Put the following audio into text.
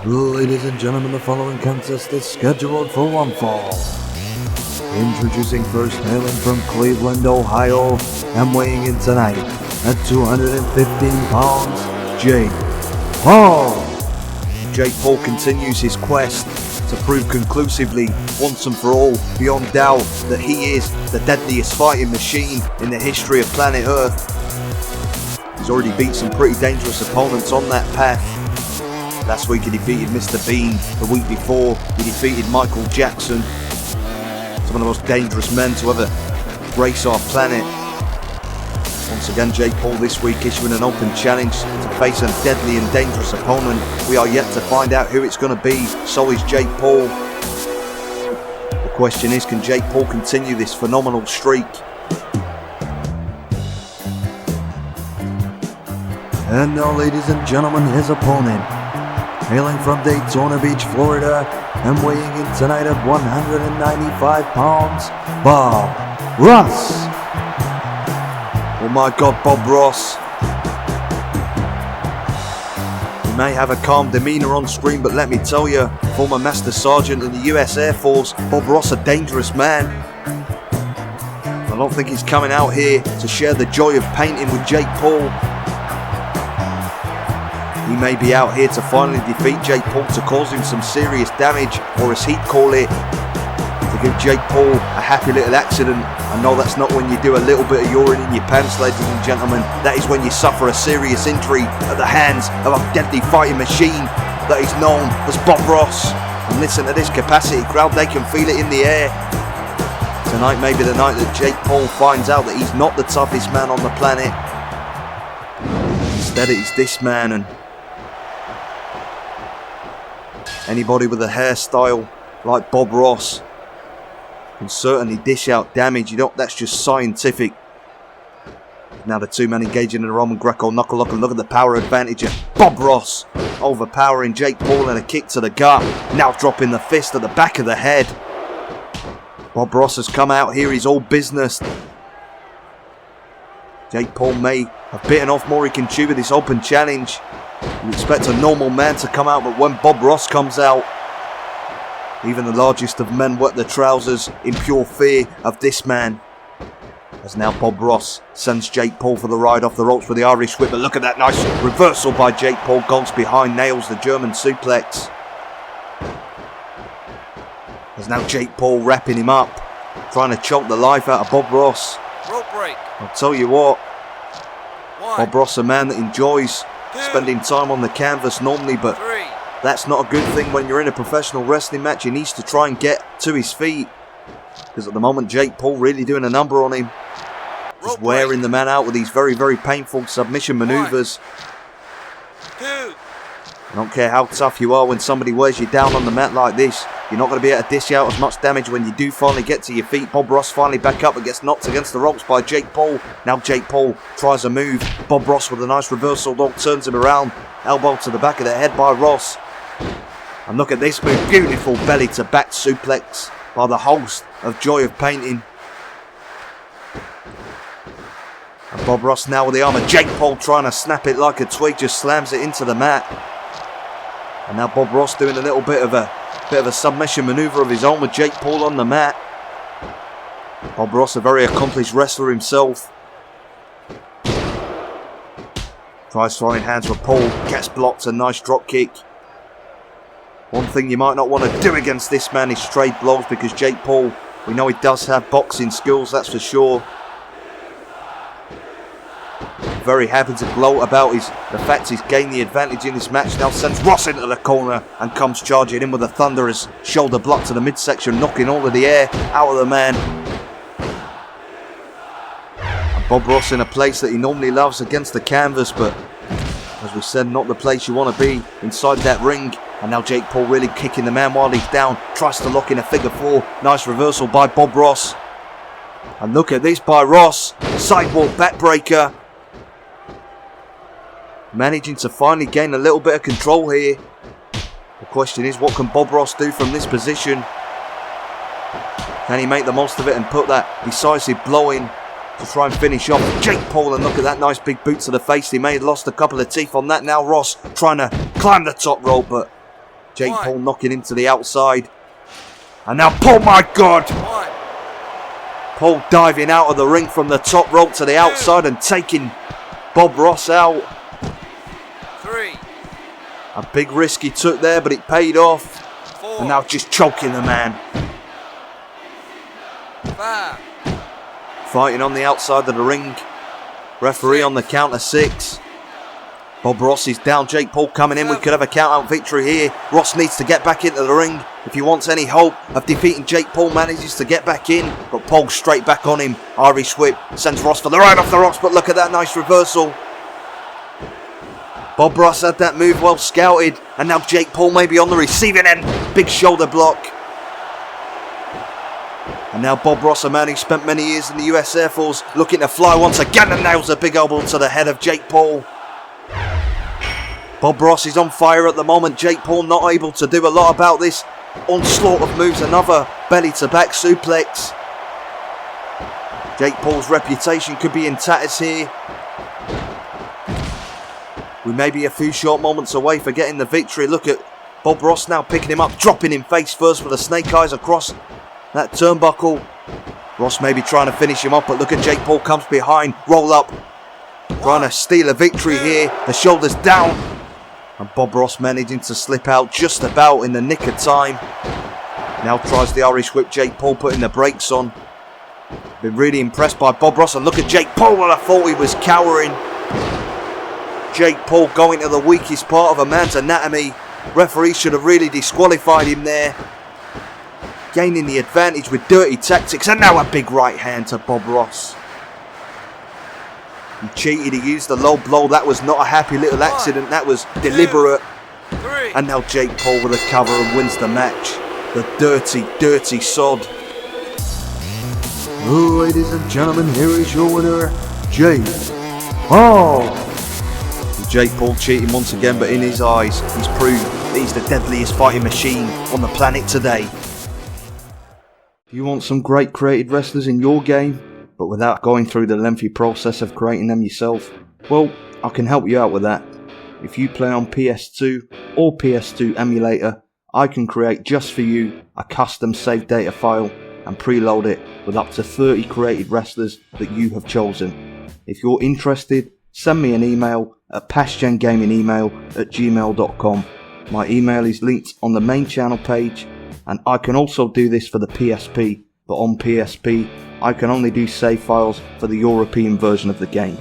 Ladies and gentlemen, the following contest is scheduled for one fall. Introducing first, hailing from Cleveland, Ohio, and weighing in tonight at 215 pounds, Jake Paul. Jake Paul continues his quest to prove conclusively, once and for all, beyond doubt, that he is the deadliest fighting machine in the history of planet Earth. He's already beat some pretty dangerous opponents on that path. Last week he defeated Mr. Bean. The week before he defeated Michael Jackson. Some of the most dangerous men to ever grace our planet. Once again, Jake Paul this week issuing an open challenge to face a deadly and dangerous opponent. We are yet to find out who it's going to be. So is Jake Paul. The question is, can Jake Paul continue this phenomenal streak? And now, ladies and gentlemen, his opponent. Hailing from Daytona Beach, Florida, and weighing in tonight at 195 pounds, Bob Ross. Oh my God, Bob Ross. He may have a calm demeanour on screen, but let me tell you, former Master Sergeant in the US Air Force, Bob Ross, a dangerous man. I don't think he's coming out here to share the joy of painting with Jake Paul. He may be out here to finally defeat Jake Paul, to cause him some serious damage, or as he'd call it, to give Jake Paul a happy little accident. I know that's not when you do a little bit of urine in your pants, ladies and gentlemen. That is when you suffer a serious injury at the hands of a deadly fighting machine that is known as Bob Ross. And listen to this capacity crowd, they can feel it in the air. Tonight may be the night that Jake Paul finds out that he's not the toughest man on the planet. Instead it is this man, and anybody with a hairstyle like Bob Ross can certainly dish out damage. You know, that's just scientific. Now the two men engaging in a Roman Greco knuckle lock, and look at the power advantage of Bob Ross overpowering Jake Paul and a kick to the gut. Now dropping the fist at the back of the head. Bob Ross has come out here, he's all business. Jake Paul may have bitten off more he can chew with this open challenge. You expect a normal man to come out, but when Bob Ross comes out, even the largest of men wet their trousers in pure fear of this man. As now Bob Ross sends Jake Paul for the ride off the ropes with the Irish whip. But look at that nice reversal by Jake Paul. Goes behind, nails the German suplex. As now Jake Paul wrapping him up, trying to choke the life out of Bob Ross. Rope break. I'll tell you what, Bob Ross, a man that enjoys spending time on the canvas normally, but that's not a good thing when you're in a professional wrestling match. He needs to try and get to his feet, because at the moment Jake Paul really doing a number on him, just wearing the man out with these very, very painful submission maneuvers. I don't care how tough you are, when somebody wears you down on the mat like this, you're not going to be able to dish out as much damage when you do finally get to your feet. Bob Ross finally back up and gets knocked against the ropes by Jake Paul. Now Jake Paul tries a move. Bob Ross with a nice reversal dog turns him around. Elbow to the back of the head by Ross. And look at this move. Beautiful belly to back suplex by the host of Joy of Painting. And Bob Ross now with the arm of Jake Paul trying to snap it like a twig, just slams it into the mat. And now Bob Ross doing a little bit of a submission maneuver of his own with Jake Paul on the mat. Bob Ross, a very accomplished wrestler himself. Tries throwing hands with Paul, gets blocked, a nice drop kick. One thing you might not want to do against this man is trade blows, because Jake Paul, we know he does have boxing skills, that's for sure. Very happy to gloat about the fact he's gained the advantage in this match. Now sends Ross into the corner and comes charging in with a thunderous shoulder block to the midsection, knocking all of the air out of the man. And Bob Ross in a place that he normally loves against the canvas, but as we said, not the place you want to be, inside that ring. And now Jake Paul really kicking the man while he's down, tries to lock in a figure four. Nice reversal by Bob Ross. And look at this by Ross, sidewalk backbreaker. Managing to finally gain a little bit of control here. The question is, what can Bob Ross do from this position? Can he make the most of it and put that decisive blow in to try and finish off Jake Paul? And look at that nice big boot to the face. He may have lost a couple of teeth on that. Now Ross trying to climb the top rope, but Jake Paul knocking him to the outside. And now Paul, my God! Paul diving out of the ring from the top rope to the outside and taking Bob Ross out. 3. A big risk he took there, but it paid off. 4. And now just choking the man. 5. Fighting on the outside of the ring. Referee on the count of 6. Bob Ross is down. Jake Paul coming in. We could have a count-out victory here. Ross needs to get back into the ring. If he wants any hope of defeating Jake Paul, manages to get back in. But Paul straight back on him. Irish whip sends Ross for the right off the ropes. But look at that nice reversal. Bob Ross had that move well scouted. And now Jake Paul may be on the receiving end. Big shoulder block. And now Bob Ross, a man who spent many years in the US Air Force, looking to fly once again and nails a big elbow to the head of Jake Paul. Bob Ross is on fire at the moment. Jake Paul not able to do a lot about this. Onslaught of moves, another belly to back suplex. Jake Paul's reputation could be in tatters here. We may be a few short moments away for getting the victory. Look at Bob Ross now picking him up, dropping him face first with the snake eyes across that turnbuckle. Ross may be trying to finish him off, but look at Jake Paul comes behind, roll up, trying to steal a victory here. The shoulders down. And Bob Ross managing to slip out just about in the nick of time. Now tries the Irish whip. Jake Paul putting the brakes on. Been really impressed by Bob Ross. And look at Jake Paul. Well, I thought he was cowering. Jake Paul going to the weakest part of a man's anatomy. Referee should have really disqualified him there. Gaining the advantage with dirty tactics. And now a big right hand to Bob Ross. He cheated, he used the low blow. That was not a happy little accident, that was deliberate. 3. And now Jake Paul with a cover and wins the match. The dirty, dirty sod. Ladies and gentlemen, here is your winner, Jake Paul. Jake Paul cheating once again, but in his eyes, he's proved that he's the deadliest fighting machine on the planet today. If you want some great created wrestlers in your game, but without going through the lengthy process of creating them yourself, well, I can help you out with that. If you play on PS2 or PS2 emulator, I can create just for you a custom save data file and preload it with up to 30 created wrestlers that you have chosen. If you're interested, send me an email at pastgengamingemail@gmail.com. My email is linked on the main channel page, and I can also do this for the PSP, but on PSP I can only do save files for the European version of the game.